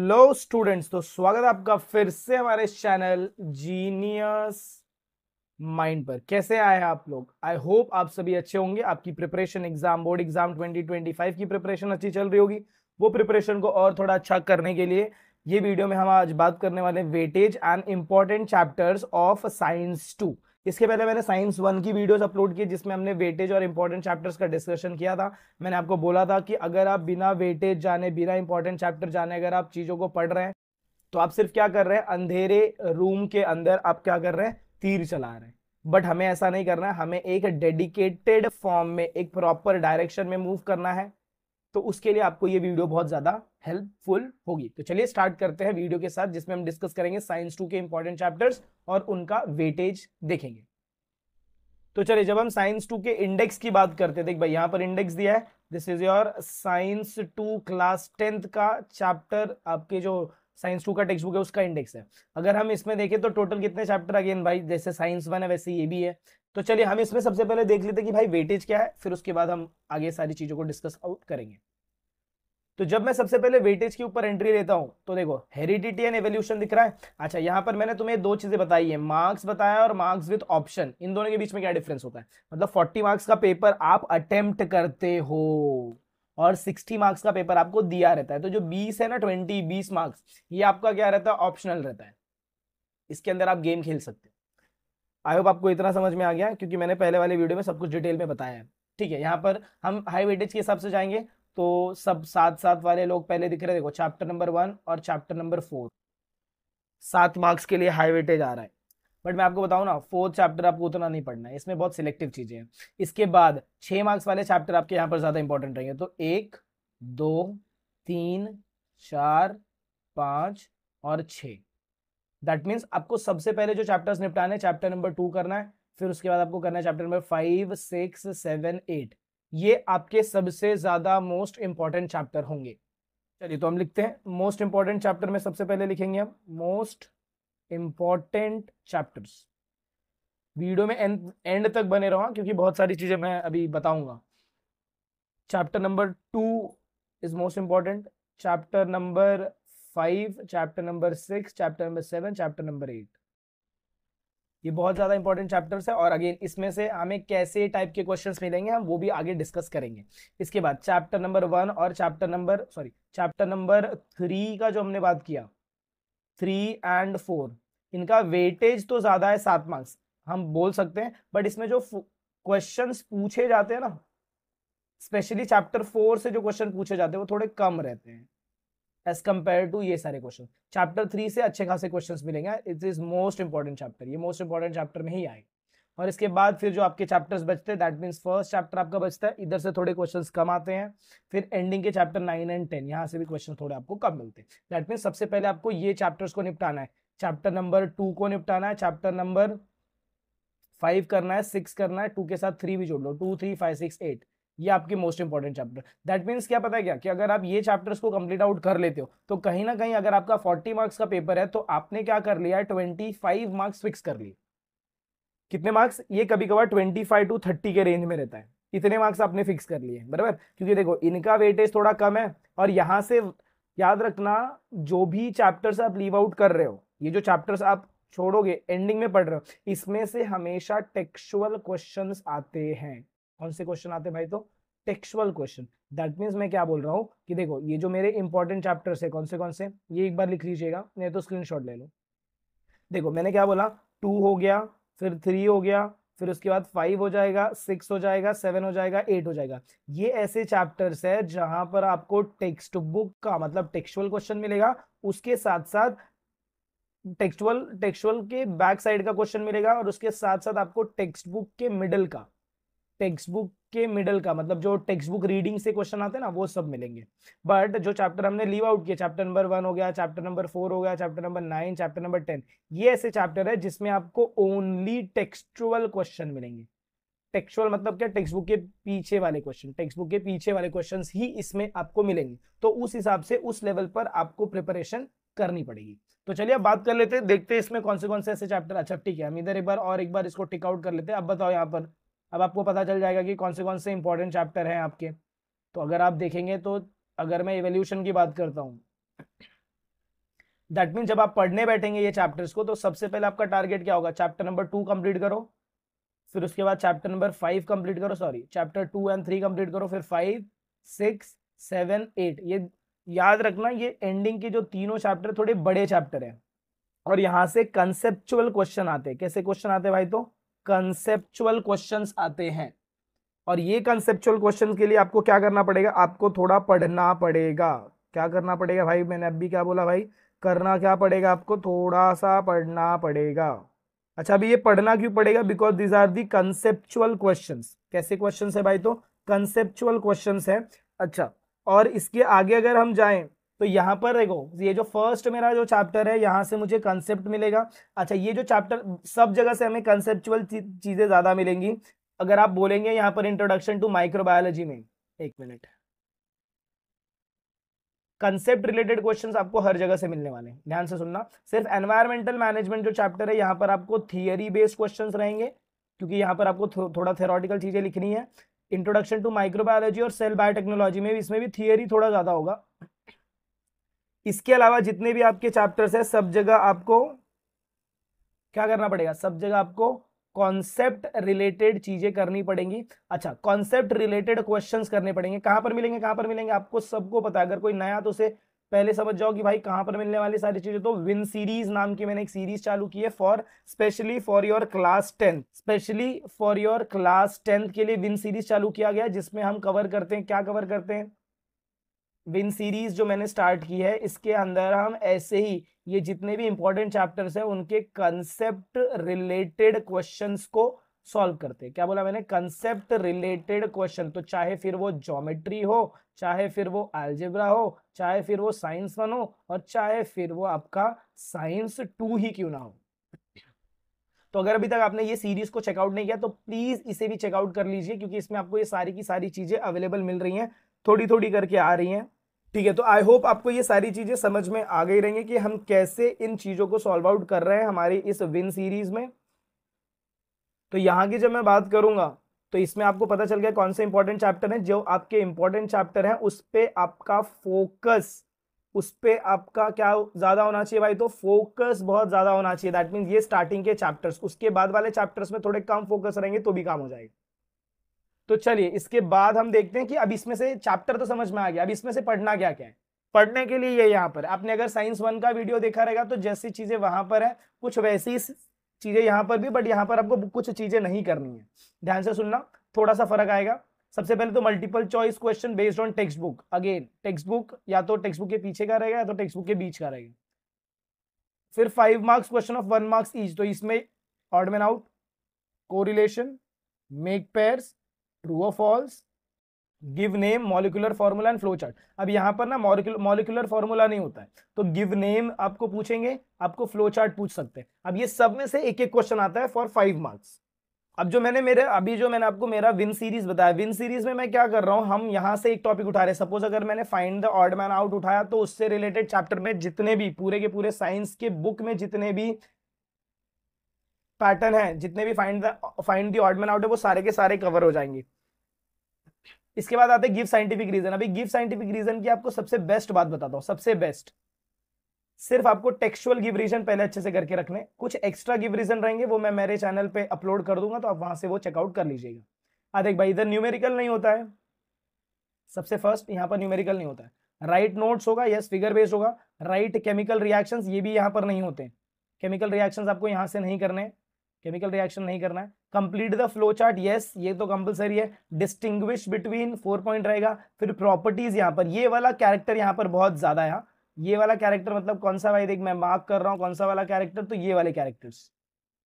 Hello students, तो स्वागत है आपका फिर से हमारे चैनल जीनियस माइंड पर। कैसे आए हैं आप लोग? आई होप आप सभी अच्छे होंगे। आपकी प्रिपरेशन बोर्ड एग्जाम 2025 की प्रिपरेशन अच्छी चल रही होगी। वो प्रिपरेशन को और थोड़ा अच्छा करने के लिए ये वीडियो में हम आज बात करने वाले weightage and important chapters of science 2। इसके पहले मैंने साइंस 1 की वीडियोस अपलोड की जिसमें हमने वेटेज और इंपॉर्टेंट चैप्टर्स का डिस्कशन किया था। मैंने आपको बोला था कि अगर आप बिना वेटेज जाने, बिना इंपॉर्टेंट चैप्टर जाने अगर आप चीजों को पढ़ रहे हैं तो आप सिर्फ क्या कर रहे हैं, अंधेरे रूम के अंदर आप क्या कर रहे हैं, तीर चला रहे हैं। बट हमें ऐसा नहीं करना है, हमें एक डेडिकेटेड फॉर्म में, एक प्रॉपर डायरेक्शन में मूव करना है। तो उसके लिए आपको ये वीडियो बहुत ज्यादा हेल्पफुल होगी। तो चलिए स्टार्ट करते हैं वीडियो के साथ, जिसमें हम डिस्कस करेंगे साइंस 2 के इंपॉर्टेंट चैप्टर्स और उनका वेटेज देखेंगे। तो चलिए, जब हम साइंस 2 के इंडेक्स की बात करते हैं, देख भाई यहां पर इंडेक्स दिया है। This is your science 2 class 10th का चैप्टर, आपके जो साइंस 2 का टेक्स्ट बुक है उसका इंडेक्स है। अगर हम इसमें देखें तो टोटल कितने चैप्टर, अगेन भाई जैसे साइंस 1 है वैसे ये भी है। तो चलिए हम इसमें सबसे पहले देख लेते हैं कि भाई वेटेज क्या है, फिर उसके बाद हम आगे सारी चीजों को डिस्कस आउट करेंगे। तो जब मैं सबसे पहले वेटेज के ऊपर एंट्री लेता हूं तो देखो हेरिडिटी एंड एवोल्यूशन दिख रहा है। अच्छा, यहां पर मैंने तुम्हें दो चीजें बताई है, मार्क्स बताया और मार्क्स विद ऑप्शन। इन दोनों के बीच में क्या डिफरेंस होता है? मतलब 40 मार्क्स का पेपर आप अटेम्प्ट करते हो और 60 मार्क्स का पेपर आपको दिया रहता है। तो जो 20 है ना, 20 मार्क्स, ये आपका क्या रहता है, ऑप्शनल रहता है। इसके अंदर आप गेम खेल सकते हो। आई होप आपको इतना समझ में आ गया, क्योंकि मैंने पहले वाले वीडियो में सब कुछ डिटेल में बताया है। ठीक है, यहाँ पर हम हाई वेटेज के हिसाब से जाएंगे। तो सब साथ साथ वाले लोग पहले दिख रहे हैं, देखो चैप्टर नंबर 1 और चैप्टर नंबर 4, 7 मार्क्स के लिए हाई वेटेज आ रहा है। बट मैं आपको बताऊं ना, 4th चैप्टर आपको उतना नहीं पढ़ना है, इसमें बहुत सिलेक्टिव चीजें हैं। इसके बाद 6 मार्क्स वाले चैप्टर आपके यहाँ पर ज्यादा इंपॉर्टेंट रहेंगे। तो 1, 2, 3, 4, 5 और 6। दैट मीन्स आपको सबसे पहले जो चैप्टर्स निपटाने हैं, चैप्टर नंबर 2 करना है, फिर उसके बाद आपको करना है चैप्टर नंबर 5, 6, 7, 8। ये आपके सबसे ज्यादा मोस्ट इंपॉर्टेंट चैप्टर होंगे। चलिए तो हम लिखते हैं मोस्ट इंपॉर्टेंट चैप्टर में, सबसे पहले लिखेंगे हम मोस्ट इंपॉर्टेंट चैप्टर्स। वीडियो में एंड तक बने रहो, क्योंकि बहुत सारी चीजें मैं अभी बताऊंगा। Chapter number 2 is most important, chapter number 5, chapter number 6, chapter number 7, chapter number 8। ये बहुत ज्यादा इंपॉर्टेंट चैप्टर्स है और अगेन इसमें से हमें कैसे टाइप के क्वेश्चंस मिलेंगे हम वो भी आगे डिस्कस करेंगे। इसके बाद चैप्टर नंबर 1 और चैप्टर नंबर 3 का जो हमने बात किया, 3 एंड 4, इनका वेटेज तो ज्यादा है, 7 मार्क्स हम बोल सकते हैं। बट इसमें जो क्वेश्चंस पूछे जाते हैं ना, स्पेशली चैप्टर 4 से जो क्वेश्चन पूछे जाते हैं वो थोड़े कम रहते हैं एज कंपेयर टू ये सारे क्वेश्चन। चैप्टर 3 से अच्छे खासे क्वेश्चंस मिलेंगे। It is most important chapter, ये मोस्ट इंपॉर्टेंट चैप्टर में ही आएगा। और इसके बाद फिर जो आपके चैप्टर्स बचते हैं, दैट मीन्स फर्स्ट चैप्टर आपका बचता है, इधर से थोड़े क्वेश्चंस कम आते हैं। फिर एंडिंग के चैप्टर 9 एंड 10, यहाँ से भी क्वेश्चन थोड़े आपको कम मिलते हैं। दैट मीन्स सबसे पहले आपको ये चैप्टर्स को निपटाना है। चैप्टर नंबर 2 को निपटाना है, चैप्टर नंबर 5 करना है, 6 करना है, 2 के साथ 3 भी जोड़ लो, 2, 3, 5, 6, 8। ये आपके most important chapter. That means क्या पता है क्या, कि अगर आप ये चैप्टर्स को कंप्लीट आउट कर लेते हो तो कहीं ना कहीं अगर आपका 40 मार्क्स का पेपर है तो आपने क्या कर लिया है, 25 मार्क्स फिक्स कर लिए। कितने मार्क्स? ये कभी कभार 25 to 30 के रेंज में रहता है। इतने मार्क्स आपने फिक्स कर लिए, बराबर, क्योंकि देखो इनका वेटेज थोड़ा कम है। और यहां से याद रखना, जो भी चैप्टर्स आप लीव आउट कर रहे हो, ये जो चैप्टर्स आप छोड़ोगे, एंडिंग में पढ़ रहे हो, इसमें से हमेशा टेक्सुअल क्वेश्चंस आते हैं। कौन से क्वेश्चन आते हैं भाई? तो टेक्सुअल क्वेश्चन। दैट मीन्स मैं क्या बोल रहा हूं कि देखो ये जो मेरे इंपॉर्टेंट चैप्टर्स है, कौन से, ये एक बार लिख लीजिएगा, नहीं तो स्क्रीनशॉट ले लो। देखो मैंने क्या बोला, 2 हो गया, फिर 3 हो गया, फिर उसके बाद 5 हो जाएगा, 6 हो जाएगा, 7 हो जाएगा, 8 हो जाएगा। ये ऐसे चैप्टर्स है जहां पर आपको टेक्स्ट बुक का मतलब टेक्सुअल क्वेश्चन मिलेगा, उसके साथ साथ टेक्सुअल के बैक साइड का क्वेश्चन मिलेगा, और उसके साथ साथ आपको टेक्स्ट बुक के मिडल का मतलब जो टेक्स्ट बुक रीडिंग से क्वेश्चन आते हैं ना, वो सब मिलेंगे। बट जो चैप्टर हमने लीव आउट किया, चैप्टर नंबर 1 हो गया, चैप्टर नंबर 4 हो गया, चैप्टर नंबर 9, चैप्टर नंबर 10, ये ऐसे चैप्टर है जिसमें आपको ओनली टेक्सचुअल क्वेश्चन मिलेंगे। टेक्सचुअल मतलब क्या? टेक्स्ट बुक के पीछे वाले क्वेश्चन, टेक्स्ट बुक के पीछे वाले क्वेश्चन ही इसमें आपको मिलेंगे। तो उस हिसाब से उस लेवल पर आपको प्रिपरेशन करनी पड़ेगी। तो चलिए अब बात कर लेते हैं, देखते हैं इसमें कौन से ऐसे चैप्टर। अच्छा ठीक है, हम इधर एक बार इसको टिक आउट कर लेते हैं। अब बताओ यहाँ पर, अब आपको पता चल जाएगा कि कौन से इंपॉर्टेंट चैप्टर हैं आपके। तो अगर आप देखेंगे तो अगर मैं इवोल्यूशन की बात करता हूँ, दैट मीन जब आप पढ़ने बैठेंगे ये चैप्टर्स को तो सबसे पहले आपका टारगेट क्या होगा, चैप्टर नंबर 2 कंप्लीट करो, फिर उसके बाद चैप्टर नंबर 5 कंप्लीट करो, सॉरी चैप्टर 2 एंड 3 कंप्लीट करो, फिर 5 6 7 8। ये याद रखना, ये एंडिंग के जो तीनों चैप्टर थोड़े बड़े चैप्टर हैं और यहां से कंसेप्चुअल क्वेश्चन आते हैं। कैसे क्वेश्चन आते हैं भाई, तो कंसेप्चुअल क्वेश्चंस आते हैं। और ये कंसेप्चुअल क्वेश्चन के लिए आपको क्या करना पड़ेगा, आपको थोड़ा पढ़ना पड़ेगा। क्या करना पड़ेगा भाई, मैंने अभी क्या बोला भाई, करना क्या पड़ेगा, आपको थोड़ा सा पढ़ना पड़ेगा। अच्छा अभी ये पढ़ना क्यों पड़ेगा, because this are the conceptual questions. कैसे क्वेश्चंस है भाई, तो कंसेप्चुअल क्वेश्चंस है। अच्छा और इसके आगे अगर हम जाएं तो यहाँ पर देखो, ये जो फर्स्ट मेरा जो चैप्टर है यहाँ से मुझे कंसेप्ट मिलेगा। अच्छा ये जो चैप्टर, सब जगह से हमें कंसेप्चुअल चीजें ज्यादा मिलेंगी। अगर आप बोलेंगे यहाँ पर इंट्रोडक्शन टू माइक्रोबायोलॉजी में, एक मिनट, कंसेप्ट रिलेटेड क्वेश्चंस आपको हर जगह से मिलने वाले हैं, ध्यान से सुनना। सिर्फ एनवायरमेंटल मैनेजमेंट जो चैप्टर है यहाँ पर आपको थियरी बेस्ड क्वेश्चंस रहेंगे, क्योंकि यहाँ पर आपको थोड़ा थ्योरेटिकल चीजें लिखनी है। इंट्रोडक्शन टू माइक्रोबायोलॉजी और सेल बायोटेक्नोलॉजी में भी, इसमें भी थियरी थोड़ा ज्यादा होगा। इसके अलावा जितने भी आपके चैप्टर्स है सब जगह आपको क्या करना पड़ेगा, सब जगह आपको कॉन्सेप्ट रिलेटेड चीजें करनी पड़ेंगी। अच्छा कॉन्सेप्ट रिलेटेड क्वेश्चंस करने पड़ेंगे। कहां पर मिलेंगे, कहां पर मिलेंगे, आपको सबको पता है। अगर कोई नया तो उसे पहले समझ जाओ कि भाई कहां पर मिलने वाली सारी चीजें। तो विन सीरीज नाम की मैंने एक सीरीज चालू की है for specially for your class 10, specially for your class 10 के लिए विन सीरीज चालू किया गया, जिसमें हम कवर करते हैं, क्या कवर करते हैं, विन सीरीज जो मैंने स्टार्ट की है इसके अंदर हम ऐसे ही ये जितने भी इंपॉर्टेंट चैप्टर्स हैं उनके कंसेप्ट रिलेटेड क्वेश्चंस को सॉल्व करते हैं। क्या बोला मैंने, कंसेप्ट रिलेटेड क्वेश्चन। तो चाहे फिर वो ज्योमेट्री हो, चाहे फिर वो अलजेब्रा हो, चाहे फिर वो साइंस 1 हो, और चाहे फिर वो आपका साइंस 2 ही क्यों ना हो। तो अगर अभी तक आपने ये सीरीज को चेकआउट नहीं किया तो प्लीज इसे भी चेकआउट कर लीजिए, क्योंकि इसमें आपको ये सारी की सारी चीजें अवेलेबल मिल रही हैं, थोड़ी थोड़ी करके आ रही हैं। ठीक है, तो आई होप आपको ये सारी चीजें समझ में आ गई रहेंगी कि हम कैसे इन चीजों को सॉल्व आउट कर रहे हैं हमारी इस विन सीरीज में। तो यहाँ की जब मैं बात करूंगा तो इसमें आपको पता चल गया कौन से इंपॉर्टेंट चैप्टर हैं। जो आपके इंपॉर्टेंट चैप्टर हैं उस पे आपका फोकस, उस पे आपका क्या ज्यादा होना चाहिए भाई, तो फोकस बहुत ज्यादा होना चाहिए। दैट मीन ये स्टार्टिंग के चैप्टर्स, उसके बाद वाले चैप्टर्स में थोड़े कम फोकस रहेंगे तो भी काम हो जाएगा। तो चलिए इसके बाद हम देखते हैं कि अब इसमें से चैप्टर तो समझ में आ गया, अब इसमें से पढ़ना क्या क्या है। पढ़ने के लिए ये यहाँ पर आपने अगर साइंस 1 का वीडियो देखा रहेगा तो जैसी चीजें वहां पर है कुछ वैसी चीजें यहाँ पर भी, बट यहाँ पर आपको कुछ चीजें नहीं करनी है। ध्यान से सुनना, थोड़ा सा फर्क आएगा। सबसे पहले तो multiple choice question based on text book. Again text book या तो टेक्स्ट बुक के पीछे का रहेगा या तो टेक्स्ट बुक के बीच का रहेगा। फिर 5 marks question of 1 marks each. तो इसमें odd man out, correlation, make pairs, true और false, give name, molecular formula and flow chart. अब यहाँ पर ना मॉलिक्यूलर फॉर्मूला नहीं होता है, तो गिव नेम आपको पूछेंगे, आपको फ्लो चार्ट पूछ सकते हैं। अब ये सब में से एक एक क्वेश्चन आता है फॉर 5 मार्क्स। अब जो मैंने आपको मेरा विन सीरीज बताया, विन सीरीज में मैं क्या कर रहा हूं, हम यहां से एक टॉपिक उठा रहे हैं। सपोज अगर मैंने find the odd man out उठाया तो उससे रिलेटेड चैप्टर में जितने भी पूरे के पूरे साइंस के बुक में जितने भी पैटर्न है, जितने भी find the odd man out है, वो सारे के सारे कवर हो जाएंगे। इसके बाद आते हैं गिव साइंटिफिक रीजन। अभी गिव साइंटिफिक रीजन की आपको सबसे बेस्ट बात बताता हूं, सबसे बेस्ट। सिर्फ आपको टेक्सुअल गिव रीजन पहले अच्छे से करके रखने, कुछ एक्स्ट्रा गिव रीजन रहेंगे वो मैं मेरे चैनल पे अपलोड कर दूंगा, तो आप वहां से वो चेकआउट कर लीजिएगा। देख भाई, इधर न्यूमेरिकल नहीं होता है, सबसे फर्स्ट यहाँ पर न्यूमेरिकल नहीं होता है। राइट नोट्स होगा, यस फिगर बेस्ड होगा। राइट केमिकल रिएक्शंस, ये भी यहाँ पर नहीं होते हैं। केमिकल रिएक्शंस आपको यहाँ से नहीं करने, केमिकल रिएक्शन नहीं करना है। Complete the flow chart, yes ये तो कंपलसरी है। डिस्टिंग्विश बिटवीन, 4 पॉइंट रहेगा। फिर प्रॉपर्टीज, यहाँ पर ये वाला कैरेक्टर यहाँ पर बहुत ज्यादा है। ये वाला कैरेक्टर मतलब कौन सा भाई, देख मैं मार्क कर रहा हूं कौन सा वाला कैरेक्टर, तो ये वाले कैरेक्टर्स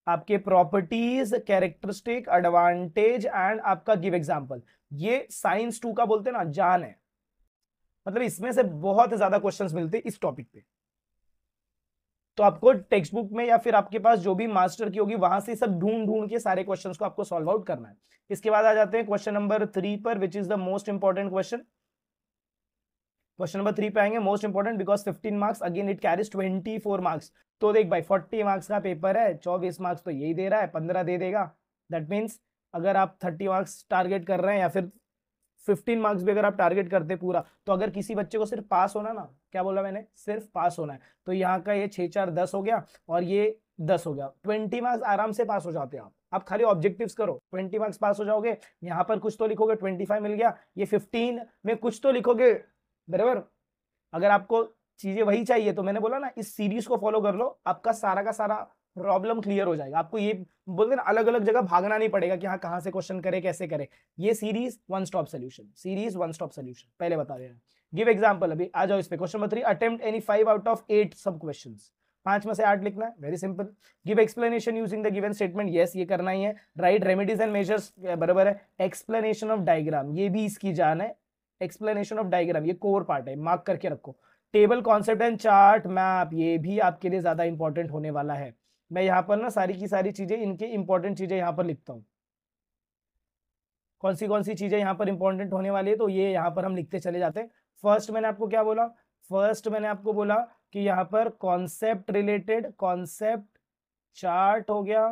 आपके प्रॉपर्टीज, कैरेक्टरिस्टिक, एडवांटेज एंड आपका गिव एग्जांपल। ये साइंस 2 का बोलते हैं ना जान है, मतलब इसमें से बहुत ज्यादा क्वेश्चंस मिलते हैं इस टॉपिक पे। तो आपको टेक्स्ट बुक में या फिर आपके पास जो भी मास्टर की होगी वहां से सब ढूंढ ढूंढ के सारे क्वेश्चंस को आपको सॉल्व आउट करना है। इसके बाद आ जाते हैं क्वेश्चन नंबर 3 पर, which is the most important question. Question number 3 पे आएंगे, most important because 15 marks, again it carries 24 marks. तो देख भाई 40 मार्क्स का पेपर है, 24 मार्क्स तो यही दे रहा है, 15 दे देगा। दैट मीन्स अगर आप 30 मार्क्स टारगेट कर रहे हैं या फिर 15 मार्क्स भी अगर आप टारगेट करते पूरा, तो अगर किसी बच्चे को सिर्फ पास होना ना, क्या बोला मैंने, सिर्फ पास होना है, तो यहाँ का ये 6 4 10 हो गया और ये 10 हो गया, 20 मार्क्स आराम से पास हो जाते हैं आप खाली ऑब्जेक्टिव्स करो, 20 मार्क्स पास हो जाओगे। यहाँ पर कुछ तो लिखोगे, 25 मिल गया, ये 15 में कुछ तो लिखोगे, बराबर। अगर आपको चीजें वही चाहिए तो मैंने बोला ना, इस सीरीज को फॉलो कर लो, आपका सारा का सारा प्रॉब्लम क्लियर हो जाएगा। आपको ये बोलते ना अलग अलग जगह भागना नहीं पड़ेगा कि हाँ कहाँ से क्वेश्चन करे कैसे करे। ये series one stop solution, series one stop solution पहले बता रहे हैं। गिव एग्जांपल, अभी आ जाओ इस पे। Question number 3, attempt any 5 out of 8 सब क्वेश्चंस, 5 में से 8 लिखना है, very simple. Give explanation using the given statement, yes ये करना ही है। राइट रेमेडीज एंड मेजर्स, बराबर है। एक्सप्लेनेशन ऑफ डायग्राम, ये भी इसकी जान है, एक्सप्लेनेशन ऑफ डायग्राम ये कोर पार्ट है, मार्क करके रखो। Table concept and chart map, ये भी आपके लिए ज्यादा इंपॉर्टेंट होने वाला है। मैं यहाँ पर ना सारी की सारी चीजें, इनके इंपॉर्टेंट चीजें यहाँ पर लिखता हूँ, कौन सी चीजें यहाँ पर इंपॉर्टेंट होने वाली है, तो ये यहाँ पर हम लिखते चले जाते हैं। फर्स्ट मैंने आपको क्या बोला, फर्स्ट मैंने आपको बोला कि यहाँ पर कॉन्सेप्ट रिलेटेड, कॉन्सेप्ट चार्ट हो गया,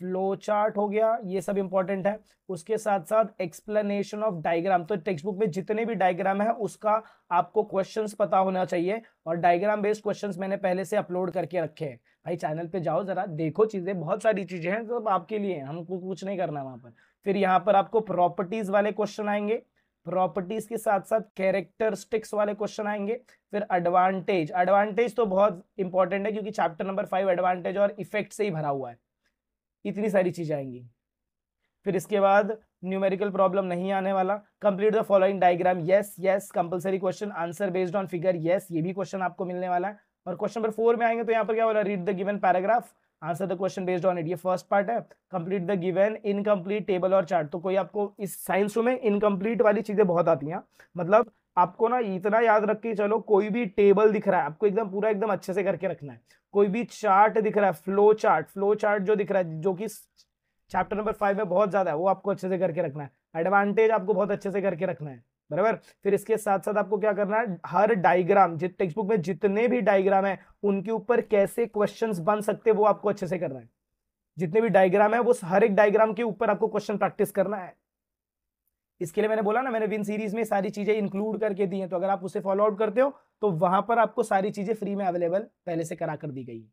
फ्लो चार्ट हो गया, ये सब इंपॉर्टेंट है। उसके साथ साथ एक्सप्लेनेशन ऑफ डायग्राम, तो टेक्स्ट बुक में जितने भी डायग्राम है उसका आपको क्वेश्चंस पता होना चाहिए, और डायग्राम बेस्ड क्वेश्चंस मैंने पहले से अपलोड करके रखे हैं। भाई चैनल पे जाओ जरा देखो, चीजें बहुत सारी चीजें हैं जो आपके लिए, हमको कुछ नहीं करना वहां पर। फिर यहाँ पर आपको प्रॉपर्टीज वाले क्वेश्चन आएंगे, प्रॉपर्टीज के साथ साथ कैरेक्टरिस्टिक्स वाले क्वेश्चन आएंगे। फिर एडवांटेज, एडवांटेज तो बहुत इंपॉर्टेंट है क्योंकि चैप्टर नंबर 5 एडवांटेज और इफेक्ट से ही भरा हुआ है, इतनी सारी चीजें आएंगी। फिर इसके बाद न्यूमेरिकल प्रॉब्लम नहीं आने वाला। Complete the following diagram, yes yes compulsory question. Answer based on figure, yes ये भी क्वेश्चन आपको मिलने वाला है। और क्वेश्चन नंबर 4 में आएंगे तो यहाँ पर क्या बोला, read the given paragraph, answer the question based on it, ये फर्स्ट पार्ट है। Complete the given incomplete table और चार्ट, तो कोई आपको इस साइंस में इनकम्प्लीट वाली चीजें बहुत आती हैं, मतलब आपको ना इतना याद रख के चलो, कोई भी टेबल दिख रहा है आपको एकदम पूरा एकदम अच्छे से करके रखना है। कोई भी चार्ट दिख रहा है, फ्लो चार्ट, फ्लो चार्ट जो दिख रहा है, जो कि चैप्टर नंबर 5 में बहुत ज्यादा है, वो आपको अच्छे से करके रखना है। एडवांटेज आपको बहुत अच्छे से करके रखना है, बराबर। फिर इसके साथ साथ आपको क्या करना है, हर डायग्राम, टेक्स्ट बुक में जितने भी डायग्राम है उनके ऊपर कैसे क्वेश्चंस बन सकते हैं वो आपको अच्छे से करना है। जितने भी डायग्राम है वो हर एक डायग्राम के ऊपर आपको क्वेश्चन प्रैक्टिस करना है। इसके लिए मैंने बोला ना, मैंने विन सीरीज में सारी चीजें इंक्लूड करके दी हैं, तो अगर आप उसे फॉलो आउट करते हो तो वहां पर आपको सारी चीजें फ्री में अवेलेबल पहले से करा कर दी गई है।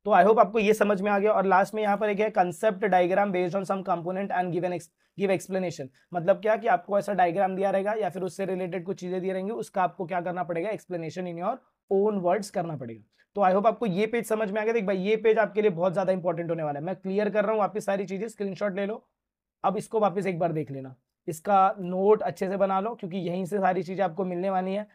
तो आई होप आपको ये समझ में आ गया। और लास्ट में यहाँ पर एक है concept diagram based on some component and give explanation, मतलब क्या कि आपको ऐसा डायग्राम दिया रहेगा या फिर उससे रिलेटेड कुछ चीजें दी रहेंगी, उसका आपको क्या करना पड़ेगा, explanation in your own words करना पड़ेगा। तो आई होप आपको ये पेज समझ में आ गया। देख भाई ये पेज आपके लिए बहुत ज्यादा इंपॉर्टेंट होने वाला है, मैं क्लियर कर रहा हूँ, वापस सारी चीजें स्क्रीनशॉट ले लो, अब इसको वापस एक बार देख लेना, इसका नोट अच्छे से बना लो क्योंकि यहीं से सारी चीजें आपको मिलने वाली है।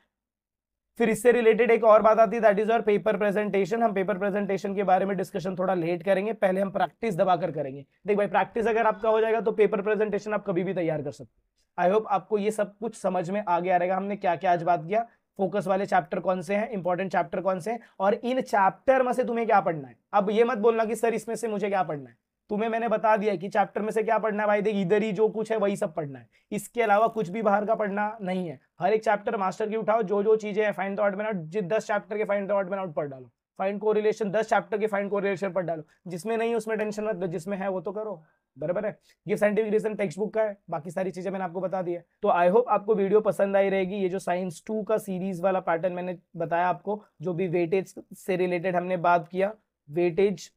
फिर इससे रिलेटेड एक और बात आती है, दैट इज और पेपर प्रेजेंटेशन। हम पेपर प्रेजेंटेशन के बारे में डिस्कशन थोड़ा लेट करेंगे, पहले हम प्रैक्टिस दबाकर करेंगे। देख भाई प्रैक्टिस अगर आपका हो जाएगा तो पेपर प्रेजेंटेशन आप कभी भी तैयार कर सकते हो। आई होप आपको ये सब कुछ समझ में आ गया रहेगा, हमने क्या क्या आज बात किया, फोकस वाले चैप्टर कौन से हैं, इंपॉर्टेंट चैप्टर कौन से हैं, और इन चैप्टर में से तुम्हें क्या पढ़ना है। अब ये मत बोलना कि सर इसमें से मुझे क्या पढ़ना है, तुम्हें मैंने बता दिया कि चैप्टर में से क्या पढ़ना है। भाई देख इधर ही जो कुछ है वही सब पढ़ना है, इसके अलावा कुछ भी बाहर का पढ़ना नहीं है। हर एक चैप्टर मास्टर की उठाओ, जो जो चीजें हैं find the odd man out, 10 chapter के find the odd man out पढ़ डालो, फाइंड कोरिलेशन 10 चैप्टर के फाइंड कोरिलेशन पढ़ डालो, जिसमें नहीं उसमें टेंशन मत लो, जिसमें है वो तो करो, बराबर है। ये साइंटिफिक रीजन टेक्स्ट बुक का है, बाकी सारी चीजें मैंने आपको बता दी है। तो आई होप आपको वीडियो पसंद आई रहेगी। ये जो साइंस 2 का सीरीज वाला पैटर्न मैंने बताया आपको, जो भी वेटेज से रिलेटेड हमने बात किया, वेटेज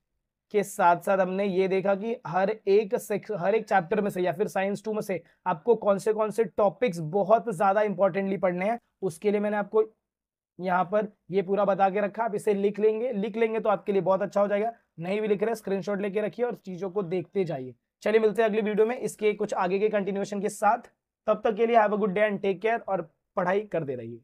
के साथ साथ हमने ये देखा कि हर एक चैप्टर में से या फिर साइंस 2 में से आपको कौन से टॉपिक्स बहुत ज्यादा इंपॉर्टेंटली पढ़ने हैं। उसके लिए मैंने आपको यहाँ पर ये पूरा बता के रखा, आप इसे लिख लेंगे तो आपके लिए बहुत अच्छा हो जाएगा। नहीं भी लिख रहे स्क्रीनशॉट लेके रखिए और चीजों को देखते जाइए। चलिए मिलते हैं अगली वीडियो में इसके कुछ आगे के कंटिन्यूएशन के साथ, तब तक के लिए have a good day and take care, और पढ़ाई करते रहिए।